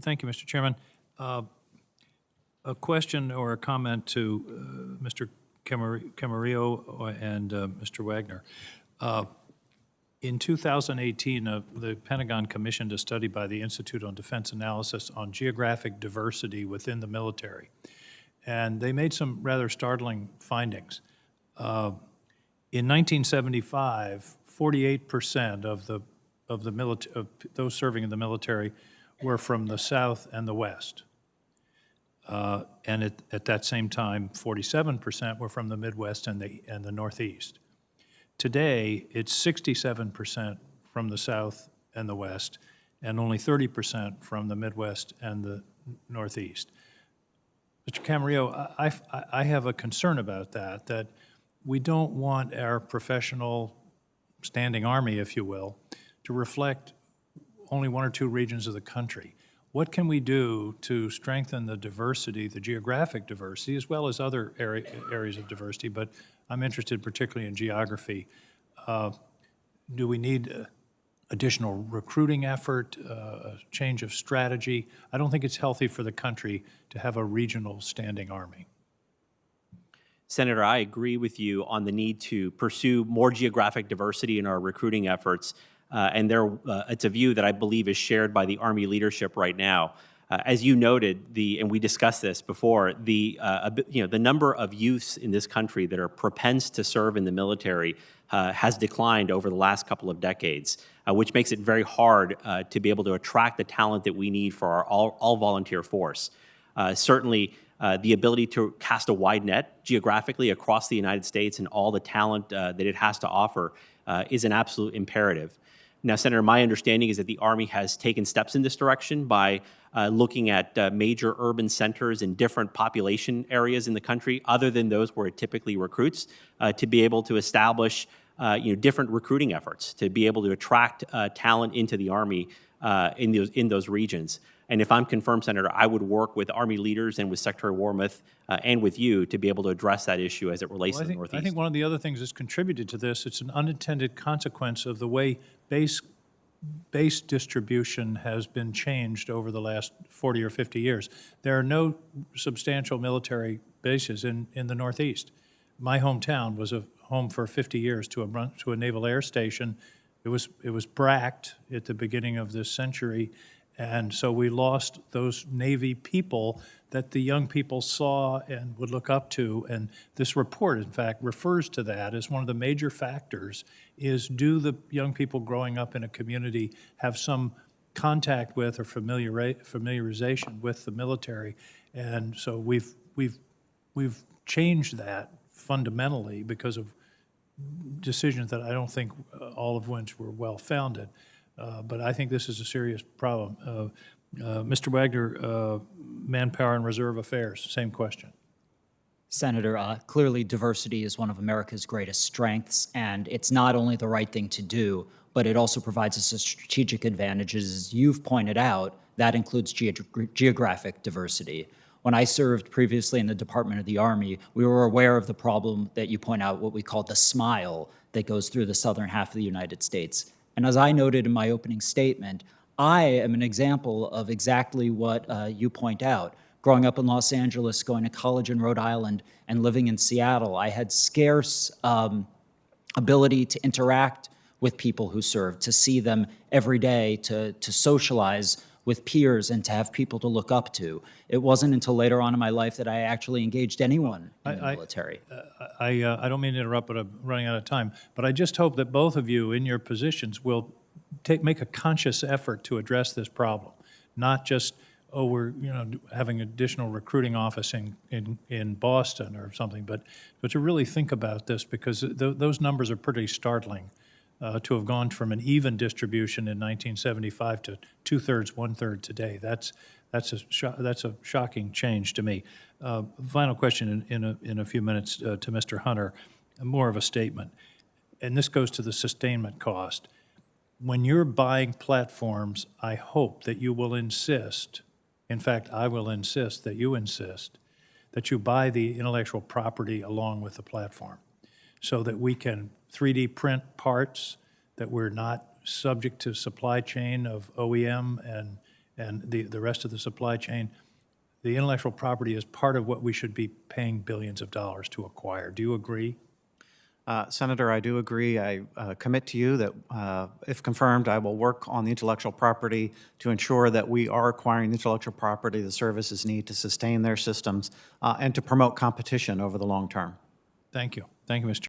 Thank you, Mr. Chairman. A question or a comment to Mr. Camarillo and Mr. Wagner. In 2018, the Pentagon commissioned a study by the Institute on Defense Analysis on geographic diversity within the military. And they made some rather startling findings. In 1975, 48% of those serving in the military were from the South and the West. And at that same time, 47% were from the Midwest and the Northeast. Today, it's 67% from the South and the West, and only 30% from the Midwest and the Northeast. Mr. Camarillo, I have a concern about that we don't want our professional standing army, if you will, to reflect only one or two regions of the country. What can we do to strengthen the diversity, the geographic diversity, as well as other areas of diversity, but I'm interested particularly in geography. Do we need additional recruiting effort, a change of strategy? I don't think it's healthy for the country to have a regional standing army. Senator, I agree with you on the need to pursue more geographic diversity in our recruiting efforts, and it's a view that I believe is shared by the Army leadership right now. As you noted, and we discussed this before, the number of youths in this country that are propense to serve in the military has declined over the last couple of decades, which makes it very hard to be able to attract the talent that we need for our all-volunteer force. Certainly, the ability to cast a wide net geographically across the United States and all the talent that it has to offer is an absolute imperative. Now, Senator, my understanding is that the Army has taken steps in this direction by looking at major urban centers in different population areas in the country, other than those where it typically recruits, to be able to establish different recruiting efforts, to be able to attract talent into the Army in those regions. And if I'm confirmed, Senator, I would work with Army leaders and with Secretary Wormuth and with you to be able to address that issue as it relates to the Northeast. I think one of the other things that's contributed to this, it's an unintended consequence of the way base distribution has been changed over the last 40 or 50 years. There are no substantial military bases in the Northeast. My hometown was a home for 50 years to a naval air station. It was bracked at the beginning of this century, and so we lost those Navy people that the young people saw and would look up to. And this report, in fact, refers to that as one of the major factors is, do the young people growing up in a community have some contact with or familiarization with the military? And so we've changed that fundamentally because of decisions that I don't think all of which were well-founded. But I think this is a serious problem. Mr. Wagner, Manpower and Reserve Affairs, same question. Senator, clearly diversity is one of America's greatest strengths, and it's not only the right thing to do, but it also provides us a strategic advantages. As you've pointed out, that includes geographic diversity. When I served previously in the Department of the Army, we were aware of the problem that you point out, what we call the smile that goes through the southern half of the United States. And as I noted in my opening statement, I am an example of exactly what you point out. Growing up in Los Angeles, going to college in Rhode Island, and living in Seattle, I had scarce ability to interact with people who served, to see them every day, to socialize with peers and to have people to look up to. It wasn't until later on in my life that I actually engaged anyone in the military. I don't mean to interrupt, but I'm running out of time. But I just hope that both of you in your positions will make a conscious effort to address this problem, not just, oh, we're having an additional recruiting office in Boston or something, but to really think about this, because those numbers are pretty startling. To have gone from an even distribution in 1975 to 2/3, 1/3 today. That's a shocking change to me. Final question in a few minutes to Mr. Hunter, more of a statement, and this goes to the sustainment cost. When you're buying platforms, I hope that you will insist, in fact, I will insist that you insist, that you buy the intellectual property along with the platform so that we can 3D print parts, that we're not subject to supply chain of OEM and the rest of the supply chain, the intellectual property is part of what we should be paying billions of dollars to acquire. Do you agree? Senator, I do agree. I commit to you that if confirmed, I will work on the intellectual property to ensure that we are acquiring the intellectual property the services need to sustain their systems and to promote competition over the long term. Thank you. Thank you, Mr.